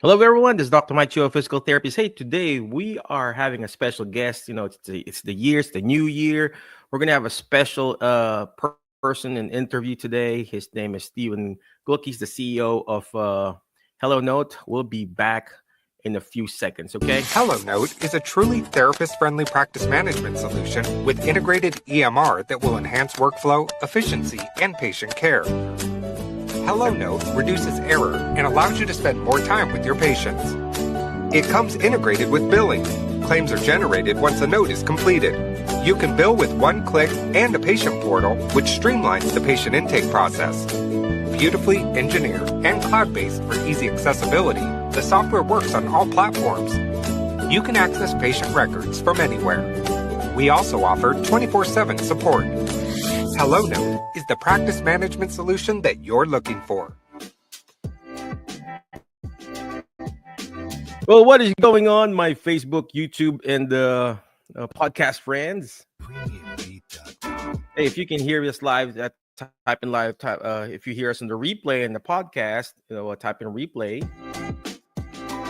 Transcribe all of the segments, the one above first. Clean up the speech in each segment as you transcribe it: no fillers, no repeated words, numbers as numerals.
Hello, everyone. This is Dr. Mike Cho, Physical Therapist. Hey, today we are having a special guest. It's the new year. We're gonna have a special person in interview today. His name is Steve Glukh. He's the CEO of HelloNote. We'll be back in a few seconds. Okay. HelloNote is a truly therapist-friendly practice management solution with integrated EMR that will enhance workflow, efficiency, and patient care. HelloNote reduces error and allows you to spend more time with your patients. It comes integrated with billing. Claims are generated once a note is completed. You can bill with one click and a patient portal, which streamlines the patient intake process. Beautifully engineered and cloud-based for easy accessibility, the software works on all platforms. You can access patient records from anywhere. We also offer 24/7 support. HelloNote is the practice management solution that you're looking for. Well, what is going on, my Facebook, YouTube, and podcast friends? Hey, if you can hear us live, type in live. If you hear us in the replay and the podcast, type in replay.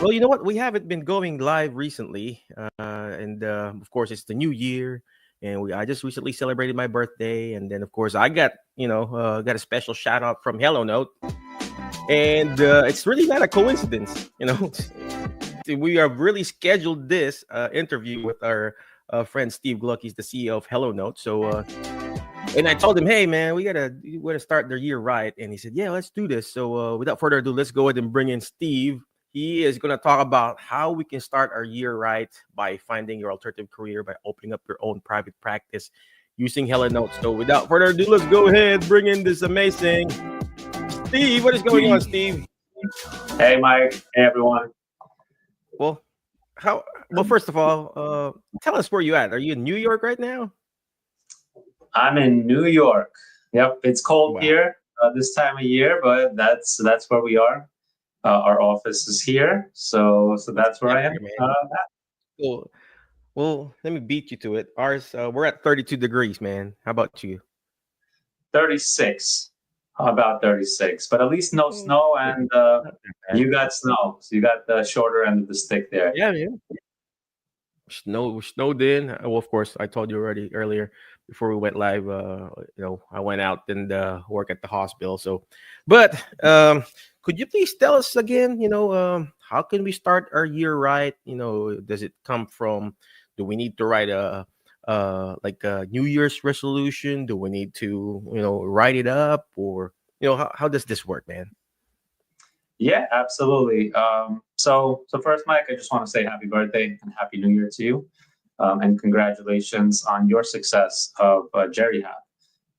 Well, you know what? We haven't been going live recently, and of course, it's the new year, and I just recently celebrated my birthday, and then of course, I got got a special shout out from HelloNote, and it's really not a coincidence, We have really scheduled this interview with our friend Steve Glukh. He's the CEO of HelloNote. So, and I told him, hey, man, we gotta start the year right. And he said, yeah, let's do this. So without further ado, let's go ahead and bring in Steve. He is going to talk about how we can start our year right by finding your alternative career, by opening up your own private practice using HelloNote. So without further ado, let's go ahead, bring in this amazing Steve. What is going on, Steve? Hey, Mike. Hey, everyone. Well, first of all, tell us where you at. Are you in New York right now? I'm in New York. Yep, it's cold here this time of year, but that's where we are. Our office is here, so that's where I am. Cool. Well, let me beat you to it. Ours, we're at 32 degrees, man. How about you? 36. About 36, but at least no snow, and you got snow, so you got the shorter end of the stick there. Yeah. Snowed in. Well, of course, I told you already earlier before we went live. I went out and work at the hospital. So, but could you please tell us again? How can we start our year right? Does it come from? Do we need to write a New Year's resolution? Do we need to write it up, or how does this work, man? Yeah, absolutely. So first, Mike, I just want to say happy birthday and happy New Year to you, and congratulations on your success of Jerry Hat.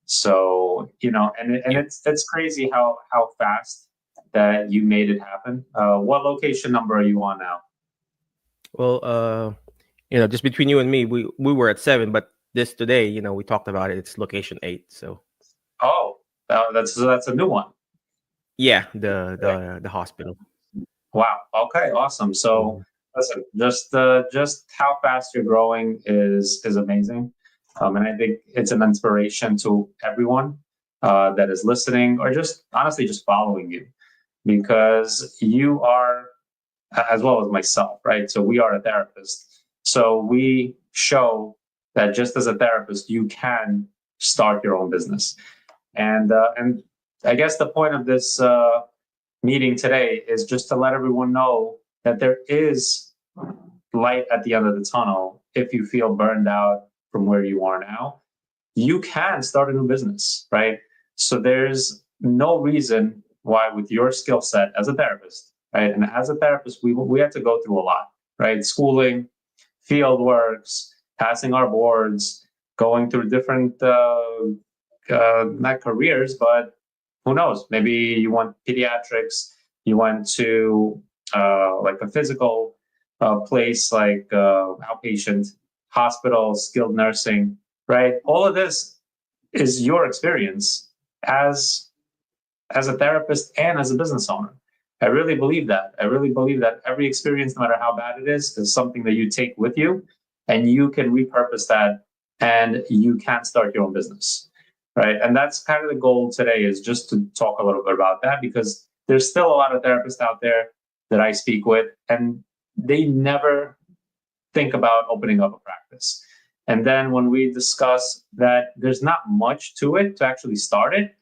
So it's crazy how fast that you made it happen. What location number are you on now? Well, just between you and me, we were at 7, but today, we talked about it. It's location 8. So. Oh, that's a new one. Yeah, the hospital. Wow. Okay. Awesome. So, listen, just how fast you're growing is amazing, and I think it's an inspiration to everyone that is listening, or just honestly just following you, because you are, as well as myself, right? So we are a therapist. So we show that just as a therapist, you can start your own business, and I guess the point of this meeting today is just to let everyone know that there is light at the end of the tunnel. If you feel burned out from where you are now, you can start a new business, right? So there's no reason why, with your skill set as a therapist, right? And as a therapist, we have to go through a lot, right? Schooling, field works, passing our boards, going through different, not careers, but who knows? Maybe you want pediatrics, you went to like a physical place, like outpatient, hospital, skilled nursing, right? All of this is your experience as a therapist and as a business owner. I really believe that. I really believe that every experience, no matter how bad it is something that you take with you, and you can repurpose that, and you can start your own business. Right. And that's kind of the goal today, is just to talk a little bit about that, because there's still a lot of therapists out there that I speak with, and they never think about opening up a practice. And then when we discuss that there's not much to it to actually start it,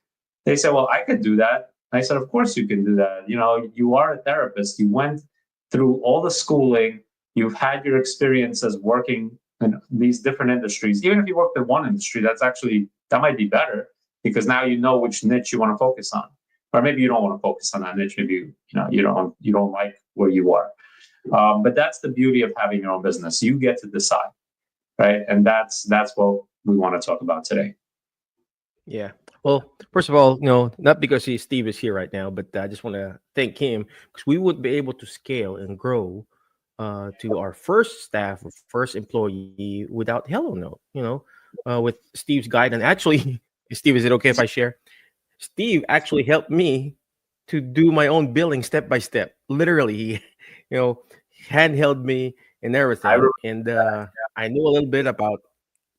they say, well, I could do that. And I said, of course you can do that. You know, you are a therapist. You went through all the schooling. You've had your experiences working in these different industries. Even if you worked in one industry, that might be better, because now you know which niche you want to focus on. Or maybe you don't want to focus on that niche. Maybe you don't like where you are. But that's the beauty of having your own business. You get to decide, right? And that's what we want to talk about today. Yeah. Well, first of all, not because Steve is here right now, but I just want to thank him, because we would be able to scale and grow to our first staff or first employee without HelloNote. With Steve's guidance. Actually, Steve, is it okay if I share? Steve actually helped me to do my own billing step by step. Literally, he, handheld me and everything. And I knew a little bit about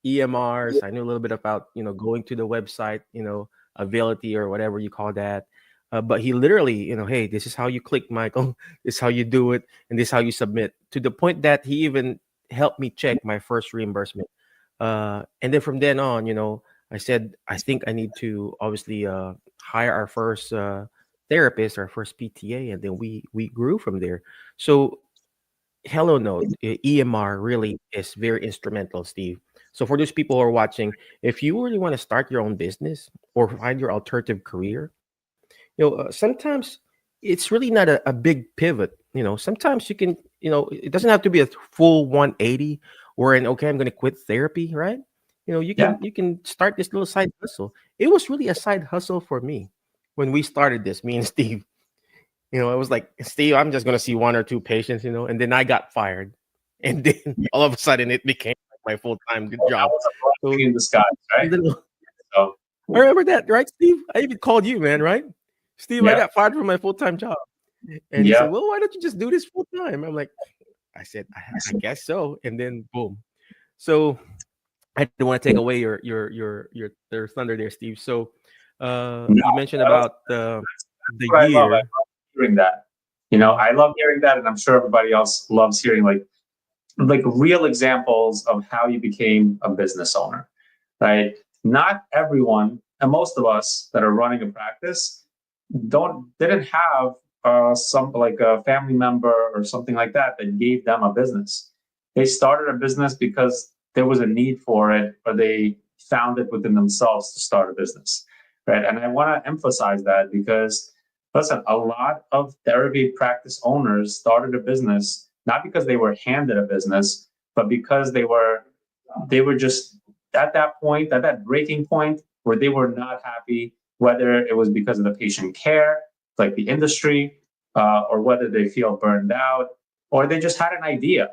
EMRs. I knew a little bit about, going to the website, Availity or whatever you call that. But he literally, hey, this is how you click, Michael. This is how you do it. And this is how you submit, to the point that he even helped me check my first reimbursement. And then from then on, I said, I think I need to obviously hire our first therapist, our first PTA. And then we grew from there. So HelloNote, EMR really is very instrumental, Steve. So for those people who are watching, if you really want to start your own business or find your alternative career, sometimes it's really not a big pivot. Sometimes you can, it doesn't have to be a full 180 wherein, okay, I'm going to quit therapy, right? You can start this little side hustle. It was really a side hustle for me when we started this, me and Steve. It was like, Steve, I'm just going to see one or two patients, and then I got fired. And then all of a sudden it became my full-time job. So, in disguise, right? So, I remember that, right, Steve? I even called you, man, right? Steve, I got fired from my full-time job. And he said, well, why don't you just do this full-time? I'm like, I said, I guess so. And then boom. So I didn't want to take away your thunder there, Steve. So you mentioned about the year. I love hearing that. I love hearing that, and I'm sure everybody else loves hearing like real examples of how you became a business owner, right? Not everyone, and most of us that are running a practice didn't have some like a family member or something like that gave them a business. They started a business because there was a need for it, or they found it within themselves to start a business, right? And I want to emphasize that, because listen, a lot of therapy practice owners started a business not because they were handed a business, but because they were just at that breaking point where they were not happy, whether it was because of the patient care, like the industry, or whether they feel burned out, or they just had an idea.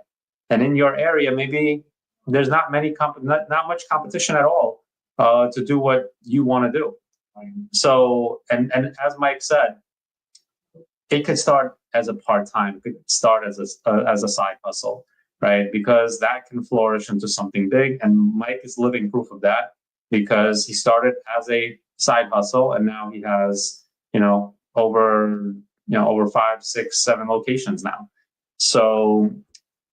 And in your area, maybe there's not much competition at all to do what you want to do. So, and as Mike said, it could start as a part-time, it could start as a side hustle, right? Because that can flourish into something big. And Mike is living proof of that, because he started as a side hustle, and now he has, over 5, 6, 7 locations now. So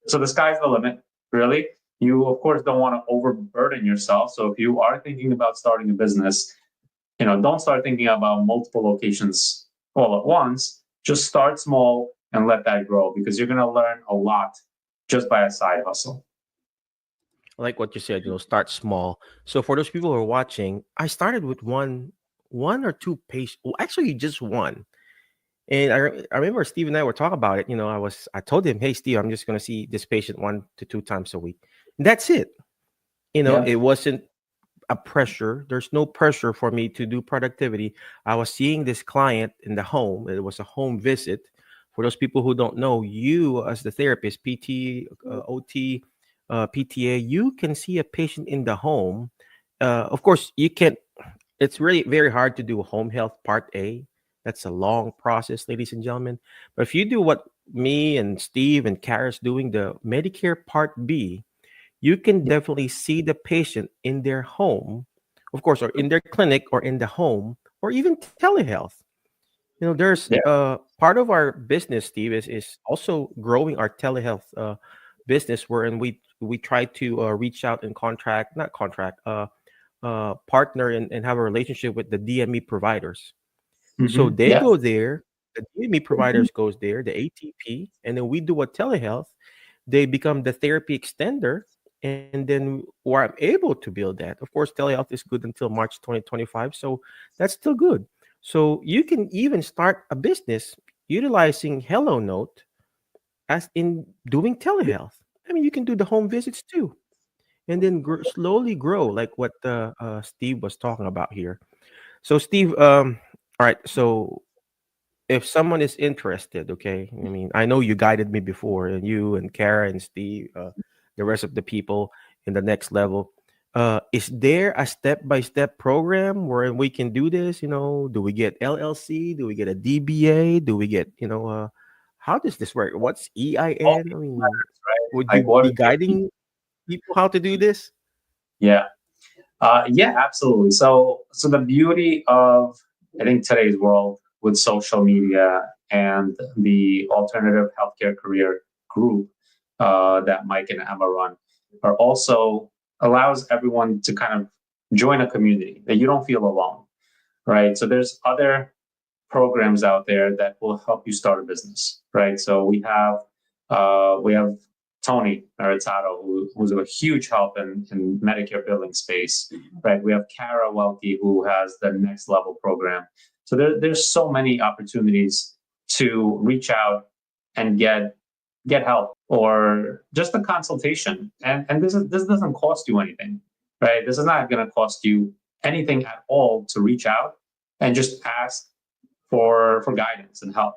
the sky's the limit, really. You, of course, don't want to overburden yourself. So if you are thinking about starting a business, don't start thinking about multiple locations all at once. Just start small and let that grow, because you're going to learn a lot just by a side hustle. I like what you said, start small. So for those people who are watching, I started with one or two patients. Well, actually, just one. And I remember Steve and I were talking about it. I told him, hey, Steve, I'm just going to see this patient 1 to 2 times a week. And that's it. It wasn't a pressure. There's no pressure for me to do productivity. I was seeing this client in the home. It was a home visit. For those people who don't know, you as the therapist, PT, OT, PTA, you can see a patient in the home. Of course, you can't. It's really very hard to do home health part A. That's a long process, ladies and gentlemen. But if you do what me and Steve and Kara's doing, the Medicare Part B, you can definitely see the patient in their home, of course, or in their clinic, or in the home, or even telehealth. There's part of our business, Steve, is also growing our telehealth business, wherein we try to reach out and not contract, partner and have a relationship with the DME providers. So they Yeah. go there, the DME providers goes there, the ATP, and then we do a telehealth. They become the therapy extender, and then we're able to build that. Of course, telehealth is good until March 2025, so that's still good. So you can even start a business utilizing HelloNote as in doing telehealth. I mean, you can do the home visits too, and then slowly grow, like what Steve was talking about here. So, Steve, all right. So, if someone is interested, okay, I mean, I know you guided me before, and you and Kara and Steve, the rest of the people in the next level. Is there a step-by-step program where we can do this? Do we get LLC? Do we get a DBA? Do we get, how does this work? What's All EIN? I these mean, matters, right? would you Like what be are your needs? guiding people how to do this? Yeah. Yeah, absolutely. So the beauty of, I think, today's world with social media and the alternative healthcare career group that Mike and Emma run are also allows everyone to kind of join a community that you don't feel alone, right? So there's other programs out there that will help you start a business, right? So we have Tony Aritato, who's a huge help in Medicare billing space, right? We have Kara Welke, who has the next level program. So there's so many opportunities to reach out and get help or just a consultation. And this doesn't cost you anything, right? This is not going to cost you anything at all to reach out and just ask for guidance and help,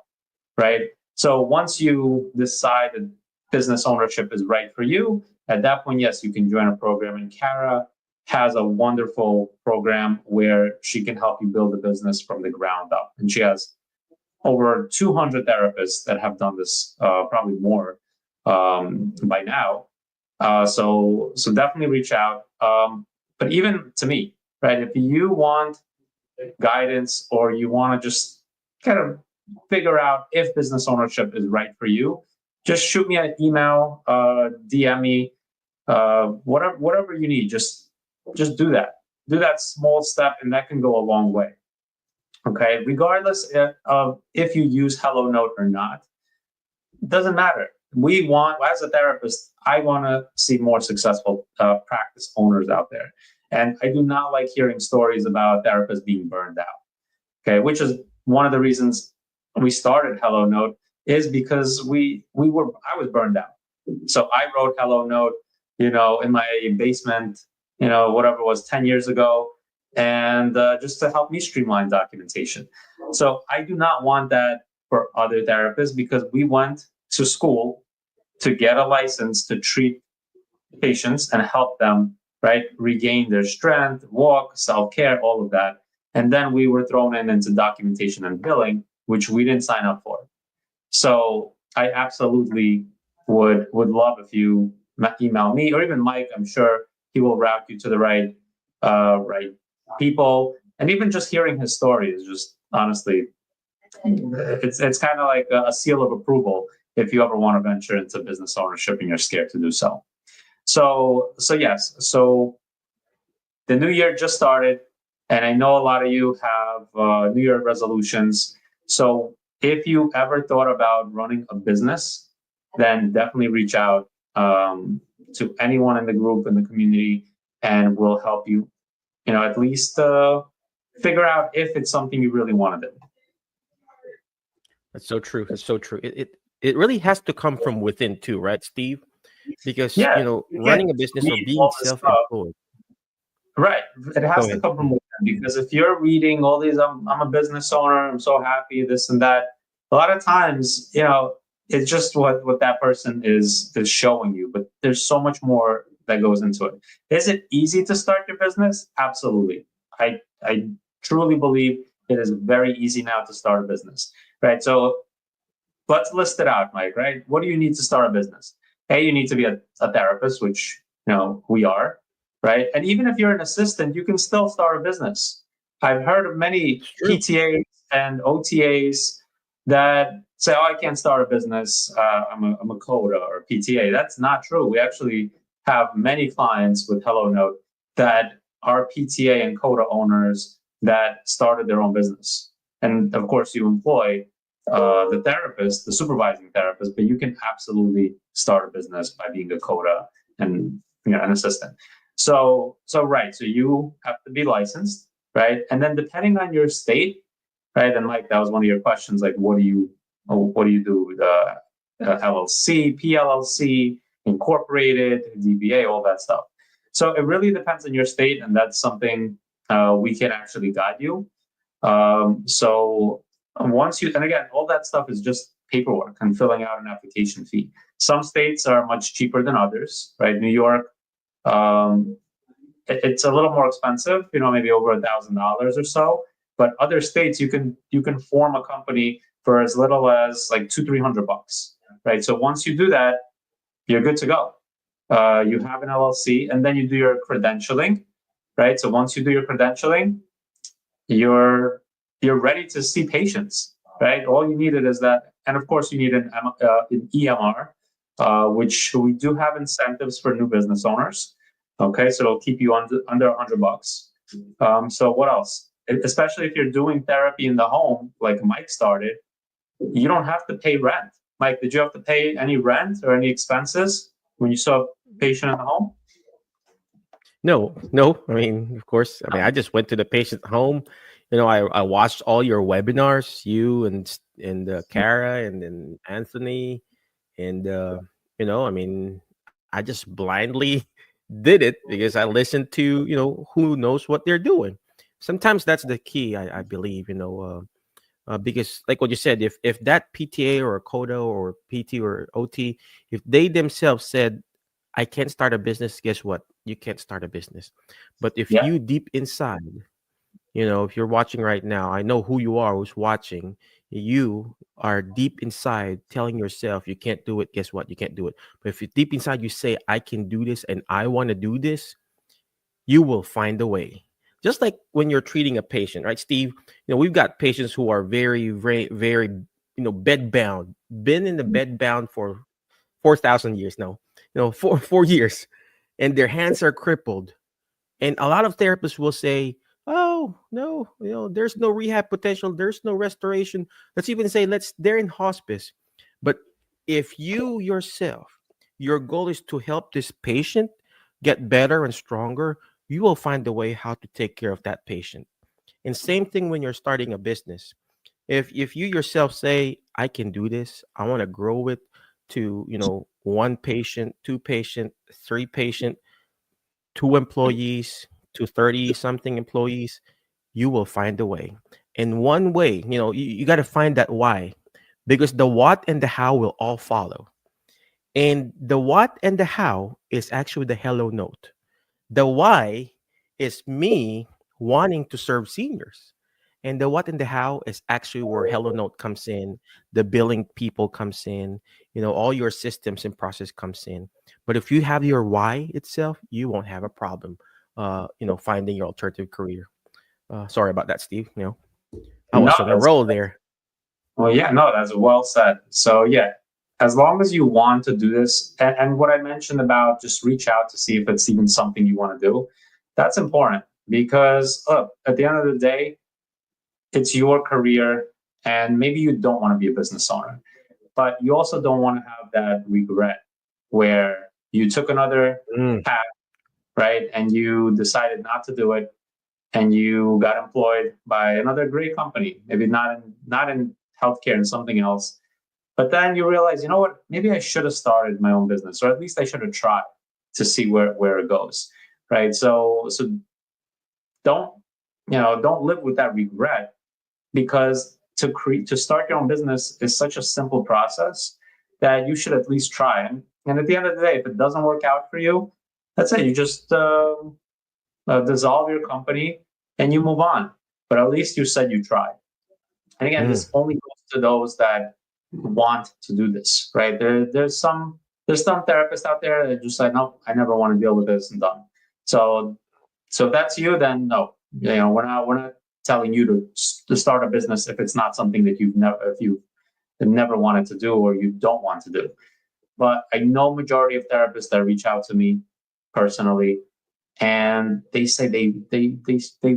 right? So once you decide that business ownership is right for you, at that point, yes, you can join a program. And Kara has a wonderful program where she can help you build a business from the ground up. And she has over 200 therapists that have done this, probably more by now. So definitely reach out. But even to me, right? If you want guidance or you want to just kind of figure out if business ownership is right for you, just shoot me an email, DM me, whatever you need. Just do that. Do that small step, and that can go a long way. Okay, regardless of if you use HelloNote or not, doesn't matter. We want, as a therapist, I want to see more successful practice owners out there. And I do not like hearing stories about therapists being burned out. Okay, which is one of the reasons we started HelloNote, is because I was burned out. So I wrote HelloNote, in my basement, whatever it was 10 years ago, and just to help me streamline documentation. So I do not want that for other therapists, because we went to school to get a license to treat patients and help them, right, regain their strength, walk, self-care, all of that. And then we were thrown into documentation and billing, which we didn't sign up for. So I absolutely would love if you email me, or even Mike. I'm sure he will route you to the right people. And even just hearing his story is just, honestly, it's kind of like a seal of approval if you ever want to venture into business ownership and you're scared to do so. So yes. So the new year just started, and I know a lot of you have New Year resolutions. So if you ever thought about running a business, then definitely reach out to anyone in the group, in the community, and we'll help you, at least figure out if it's something you really want to do. That's so true. That's so true. It really has to come from within too, right, Steve? Because Yeah, you can't running a business or read being all this stuff. self-employed. Right. It Go has to ahead. come from within, because if you're reading all these, I'm a business owner, I'm so happy, this and that, a lot of times, it's just what that person is showing you, but there's so much more that goes into it. Is it easy to start your business? Absolutely. I truly believe it is very easy now to start a business, right? So let's list it out, Mike, right? What do you need to start a business? Hey, you need to be a therapist, which, we are, right? And even if you're an assistant, you can still start a business. I've heard of many It's true. PTAs and OTAs that say, "Oh, I can't start a business. I'm a coder or a PTA." That's not true. We actually have many clients with HelloNote that are PTA and coda owners that started their own business. And of course, you employ the therapist, the supervising therapist, but you can absolutely start a business by being a coda and an assistant. So right. So you have to be licensed, right? And then depending on your state, right? And Mike, that was one of your questions. Like, what do you do? The LLC, PLLC, incorporated, DBA, all that stuff. So it really depends on your state, and that's something we can actually guide you. So once you, and again, all that stuff is just paperwork and filling out an application fee. Some states are much cheaper than others, right? New York, it's a little more expensive, maybe over $1,000 or so. But other states, you can form a company for as little as like $200-300, right? So once you do that, you're good to go. You have an LLC, and then you do your credentialing, right? So once you do your credentialing, you're ready to see patients, right? All you needed is that, and of course you need an EMR, which we do have incentives for new business owners. Okay, so it'll keep you under $100. So what else? Especially if you're doing therapy in the home, like Mike started, you don't have to pay rent. Mike, did you have to pay any rent or any expenses when you saw a patient in the home? No. I mean, of course. I mean, I just went to the patient's home. I watched all your webinars, you and Kara and then Anthony, and I mean, I just blindly did it because I listened to who knows what they're doing. Sometimes that's the key, I believe. Because like what you said, if that PTA or a CODA or PT or OT, if they themselves said, I can't start a business, guess what? You can't start a business. But if you deep inside, if you're watching right now, I know who you are, who's watching. You are deep inside telling yourself you can't do it. Guess what? You can't do it. But if you deep inside you say, I can do this and I want to do this, you will find a way. Just like when you're treating a patient, right, Steve? We've got patients who are very, very, very, bed bound, been in the bed bound for 4,000 years now, 4 years, and their hands are crippled. And a lot of therapists will say, oh, no, there's no rehab potential. There's no restoration. Let's even say they're in hospice. But if you yourself, your goal is to help this patient get better and stronger, you will find a way how to take care of that patient. And same thing when you're starting a business. If you yourself say, I can do this, I want to grow it to, 1 patient, 2 patient, 3 patient, 2 employees to 30 something employees, you will find a way. And one way, you got to find that why, because the what and the how will all follow. And the what and the how is actually the HelloNote. The why is me wanting to serve seniors. And the what and the how is actually where HelloNote comes in, the billing people comes in, all your systems and process comes in. But if you have your why itself, you won't have a problem, finding your alternative career. Sorry about that, Steve. I was on a roll there. Well, yeah, no, that's well said. So yeah, as long as you want to do this, and what I mentioned about just reach out to see if it's even something you want to do, that's important because look, at the end of the day, it's your career, and maybe you don't want to be a business owner, but you also don't want to have that regret where you took another path, right? And you decided not to do it, and you got employed by another great company, maybe not in healthcare and something else. But then you realize, you know what? Maybe I should have started my own business, or at least I should have tried to see where it goes, right? So don't live with that regret, because to start your own business is such a simple process that you should at least try. And at the end of the day, if it doesn't work out for you, that's it. You just dissolve your company and you move on. But at least you said you tried. And again, this only goes to those that want to do this, right? There's some therapists out there that just like, no, I never want to deal with this and done. So if that's you, then no, we're not telling you to start a business if it's not something that you've never wanted to do or you don't want to do. But I know majority of therapists that reach out to me personally, and they say they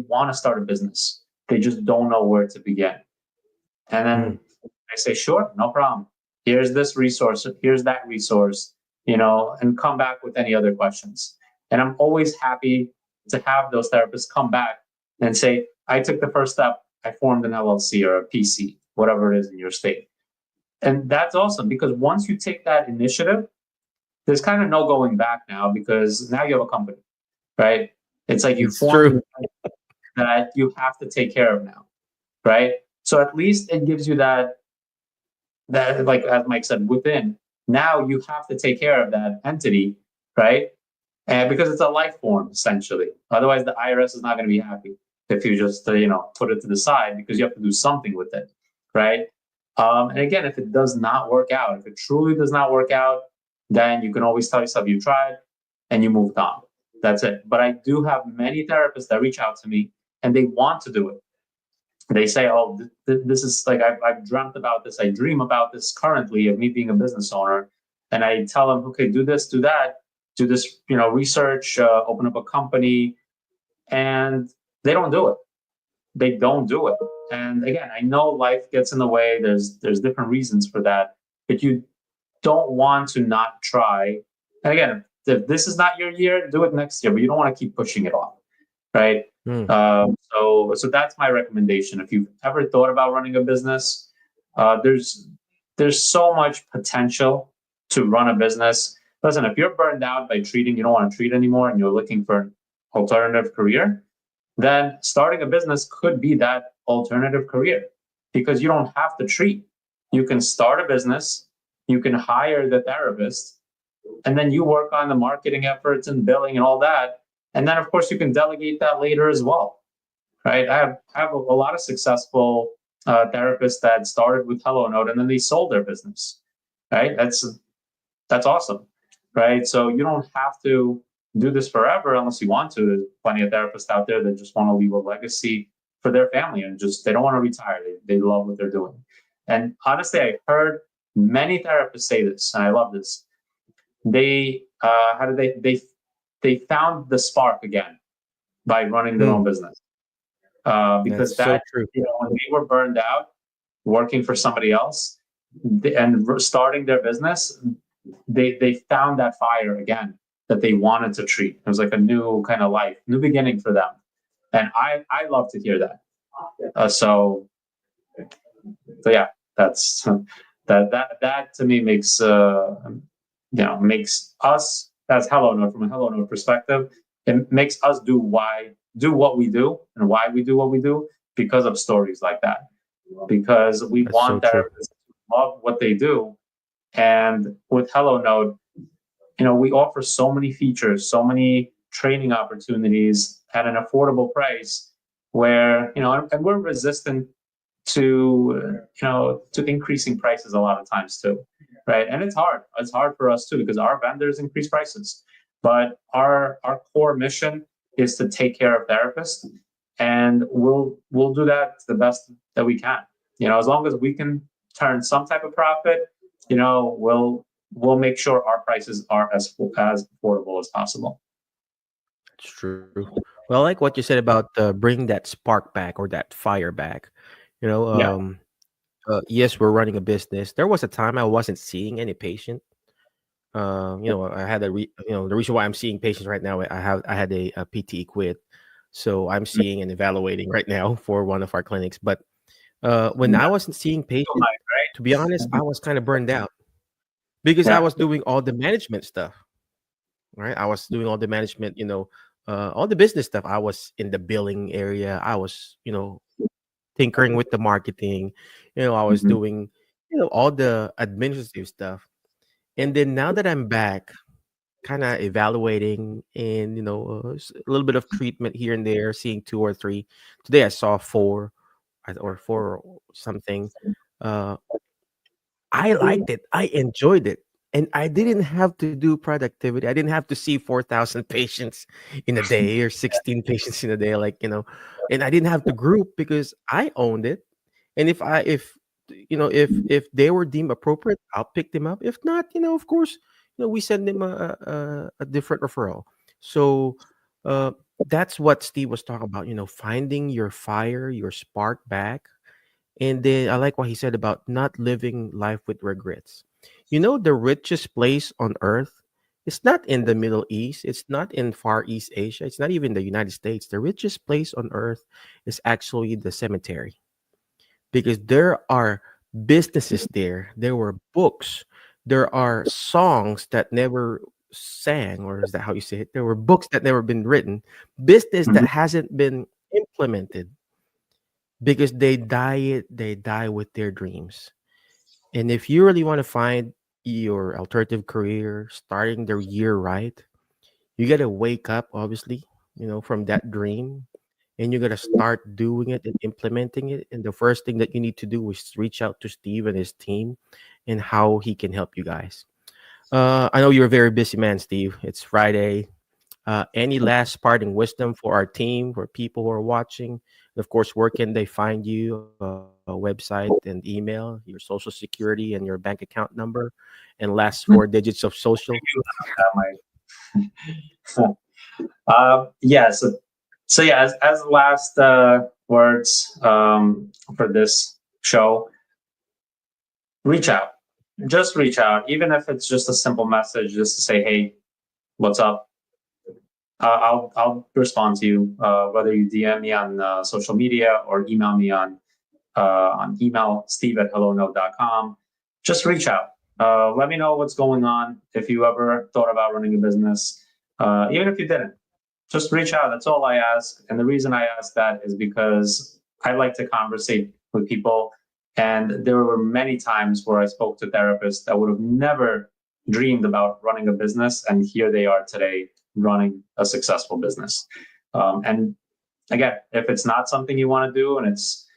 want to start a business. They just don't know where to begin. And then I say, sure, no problem. Here's this resource, here's that resource, and come back with any other questions. And I'm always happy to have those therapists come back and say, I took the first step. I formed an LLC or a PC, whatever it is in your state. And that's awesome because once you take that initiative, there's kind of no going back now because now you have a company, right? It's like you formed that you have to take care of now, right? So at least it gives you that like as Mike said, within now you have to take care of that entity, right? And because it's a life form essentially. Otherwise, the IRS is not going to be happy if you just put it to the side because you have to do something with it, right? And again, if it does not work out, if it truly does not work out, then you can always tell yourself you tried and you moved on. That's it. But I do have many therapists that reach out to me and they want to do it. They say, oh, this is like, I've dreamt about this. I dream about this currently of me being a business owner. And I tell them, okay, do this, do that, do this, research, open up a company. And they don't do it. They don't do it. And again, I know life gets in the way. There's different reasons for that, but you don't want to not try. And again, if this is not your year, do it next year, but you don't want to keep pushing it off, right? So that's my recommendation. If you've ever thought about running a business, there's so much potential to run a business. Listen, if you're burned out by treating, you don't want to treat anymore, and you're looking for an alternative career, then starting a business could be that alternative career because you don't have to treat. You can start a business, you can hire the therapist, and then you work on the marketing efforts and billing and all that. And then, of course, you can delegate that later as well, right? I have a lot of successful therapists that started with HelloNote and then they sold their business, right? That's awesome, right? So you don't have to do this forever unless you want to. There's plenty of therapists out there that just want to leave a legacy for their family and they don't want to retire. They love what they're doing. And honestly, I heard many therapists say this, and I love this. They found the spark again by running their own business. Because that's so true. When they were burned out working for somebody else and starting their business, they found that fire again that they wanted to treat. It was like a new kind of life, new beginning for them. And I love to hear that. So yeah, that's that to me makes makes us as HelloNote, from a HelloNote perspective, it makes us do what we do and why we do what we do because of stories like that. Because we want therapists to love what they do. And with HelloNote, we offer so many features, so many training opportunities at an affordable price where, and we're resistant to increasing prices a lot of times too, right? And it's hard for us too, because our vendors increase prices, but our core mission is to take care of therapists, and we'll do that the best that we can. As long as we can turn some type of profit, we'll make sure our prices are as affordable as possible. That's true. Well, I like what you said about bringing that spark back or that fire back. Yes, we're running a business. There was a time I wasn't seeing any patient. I had the reason why I'm seeing patients right now. I had a PT quit, so I'm seeing and evaluating right now for one of our clinics. But when I wasn't seeing patients, to be honest, I was kind of burned out because I was doing all the management stuff. Right, I was doing all the management, all the business stuff. I was in the billing area. I was, tinkering with the marketing. I was doing, all the administrative stuff. And then now that I'm back, kind of evaluating and a little bit of treatment here and there, seeing 2 or 3. Today I saw 4 or 4 or something. I liked it. I enjoyed it. And I didn't have to do productivity. I didn't have to see 4,000 patients in a day or 16 patients in a day, and I didn't have to group because I owned it. And if if they were deemed appropriate, I'll pick them up. If not, of course, we send them a different referral. So uh, that's what Steve was talking about. Finding your fire, your spark back, and then I like what he said about not living life with regrets. The richest place on earth, it's not in the Middle East, it's not in Far East Asia, it's not even the United States. The richest place on earth is actually the cemetery, because there are businesses there. There were books. There are songs that never sang, or is that how you say it? There were books that never been written, business that Mhm. hasn't been implemented, because they die with their dreams. And if you really want to find your alternative career, starting the year right, you got to wake up, obviously, from that dream, and you got to start doing it and implementing it. And the first thing that you need to do is reach out to Steve and his team and how he can help you guys. I know you're a very busy man, Steve. It's Friday. Any last parting wisdom for our team, for people who are watching? And of course, where can they find you? A website and email, your social security and your bank account number, and last four digits of social. That might. Yeah. So yeah, as last words for this show, reach out. Just reach out, even if it's just a simple message, just to say, "Hey, what's up?" I'll respond to you, whether you DM me on social media or email me on email steve@hellonote.com. Just reach out. Let me know what's going on. If you ever thought about running a business, even if you didn't, just reach out. That's all I ask. And the reason I ask that is because I like to conversate with people. And there were many times where I spoke to therapists that would have never dreamed about running a business. And here they are today running a successful business. And again, if it's not something you want to do and it's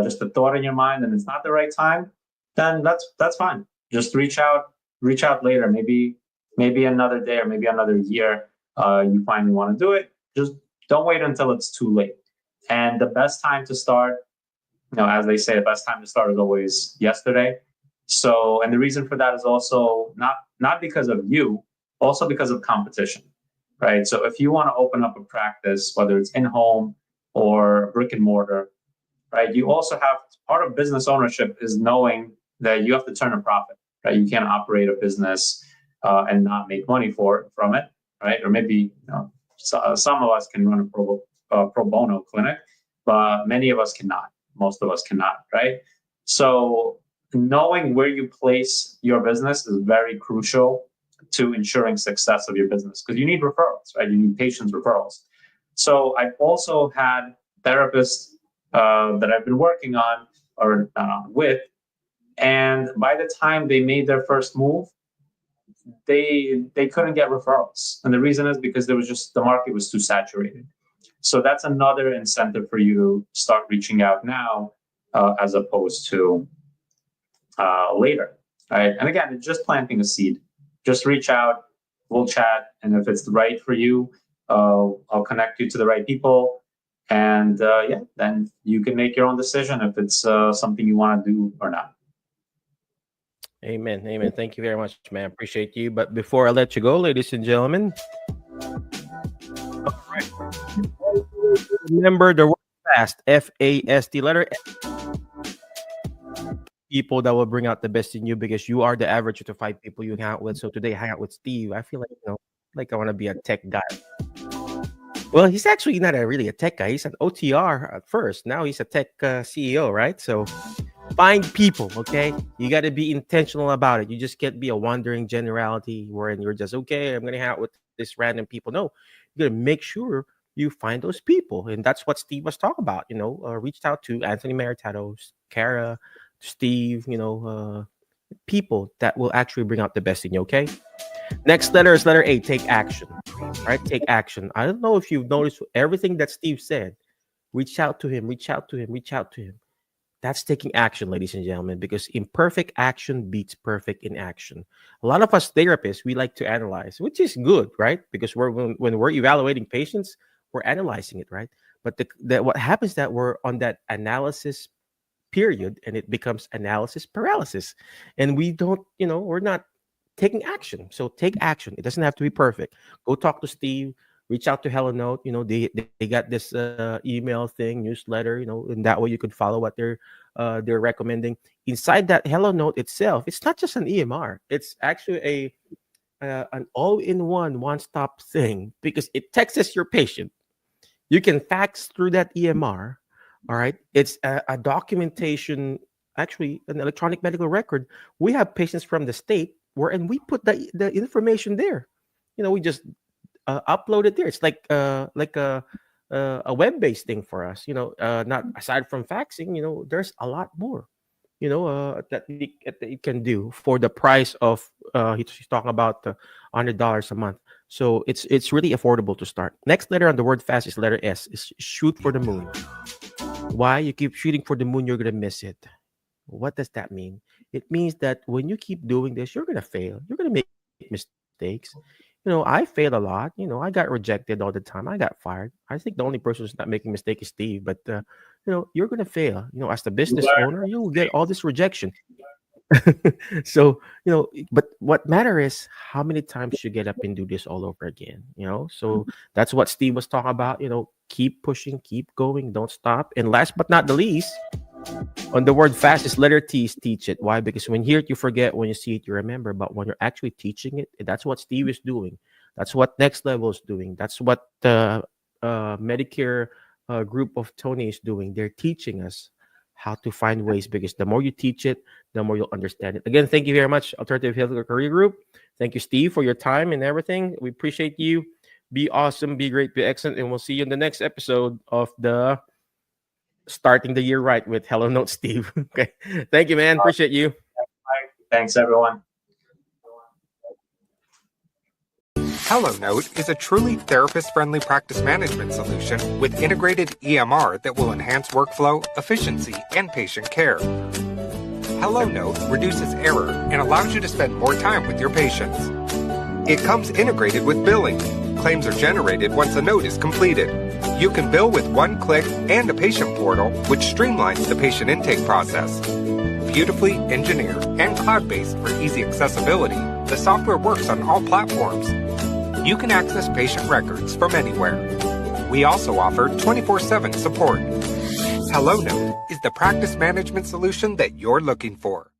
just a thought in your mind and it's not the right time, then that's fine. Just reach out later. Maybe another day or maybe another year. You finally want to do it. Just don't wait until it's too late. And the best time to start, as they say, the best time to start is always yesterday. So, and the reason for that is also not because of you, also because of competition, right? So if you want to open up a practice, whether it's in home or brick and mortar, right? You also have part of business ownership is knowing that you have to turn a profit, right? You can't operate a business and not make money from it, right? Or maybe some of us can run a pro bono clinic, but many of us cannot. Most of us cannot, right? So knowing where you place your business is very crucial to ensuring success of your business, because you need referrals, right? You need patients referrals. So I've also had therapists that I've been working on or with, and by the time they made their first move, they couldn't get referrals, and the reason is because there was just the market was too saturated. So that's another incentive for you to start reaching out now, as opposed to later, right? And again, it's just planting a seed. Just reach out, we'll chat, and if it's right for you, I'll connect you to the right people, and then you can make your own decision if it's something you want to do or not. Amen. Amen. Thank you very much, man. Appreciate you. But before I let you go, ladies and gentlemen, remember the word fast, FAST, letter people that will bring out the best in you, because you are the average of the 5 people you hang out with. So today I hang out with Steve. I feel like I want to be a tech guy. Well, he's actually not really a tech guy. He's an OTR at first. Now he's a tech CEO, right? So find people, okay? You got to be intentional about it. You just can't be a wandering generality wherein you're just, okay, I'm going to hang out with this random people. No, you got to make sure you find those people. And that's what Steve was talking about, reached out to Anthony Maritato, Kara, Steve, people that will actually bring out the best in you, okay? Next letter is letter A, take action. Right? Take action. I don't know if you've noticed everything that Steve said. Reach out to him, reach out to him, reach out to him. That's taking action, ladies and gentlemen, because imperfect action beats perfect in action. A lot of us therapists, we like to analyze, which is good, right? Because when we're evaluating patients, we're analyzing it, right? But what happens that we're on that analysis period, and it becomes analysis paralysis. And we don't, we're not taking action. So take action. It doesn't have to be perfect. Go talk to Steve. Reach out to HelloNote. They got this email thing, newsletter. And that way you can follow what they're recommending. Inside that HelloNote itself, it's not just an EMR. It's actually an all-in-one, one-stop thing, because it texts your patient. You can fax through that EMR. All right. It's a documentation, actually an electronic medical record. We have patients from the state and we put the information there. We just upload it there. It's like a web-based thing for us. Not aside from faxing. There's a lot more. That it can do for the price of he's talking about $100 a month. So it's really affordable to start. Next letter on the word fast is letter S. Is shoot for the moon. Why? You keep shooting for the moon, you're gonna miss it. What does that mean? It means that when you keep doing this, you're gonna fail. You're gonna make mistakes. I failed a lot. I got rejected all the time. I got fired. I think the only person who's not making mistake is Steve. But you're gonna fail. As the business owner, you will get all this rejection. So but what matters is how many times you get up and do this all over again. So that's what Steve was talking about. Keep pushing, keep going, don't stop. And last but not the least, on the word fast is letter T is teach it. Why? Because when you hear it, you forget. When you see it, you remember. But when you're actually teaching it, that's what Steve is doing. That's what Next Level is doing. That's what the Medicare group of Tony is doing. They're teaching us how to find ways, because the more you teach it, the more you'll understand it. Again, thank you very much, Alternative Healthcare Career Group. Thank you, Steve, for your time and everything. We appreciate you. Be awesome, be great, be excellent, and we'll see you in the next episode of the Starting the Year Right with HelloNote Steve. Okay. Thank you, man. Appreciate you. Thanks, everyone. HelloNote is a truly therapist-friendly practice management solution with integrated EMR that will enhance workflow, efficiency, and patient care. HelloNote reduces error and allows you to spend more time with your patients. It comes integrated with billing. Claims are generated once a note is completed. You can bill with one click and a patient portal, which streamlines the patient intake process. Beautifully engineered and cloud-based for easy accessibility, the software works on all platforms. You can access patient records from anywhere. We also offer 24/7 support. HelloNote is the practice management solution that you're looking for.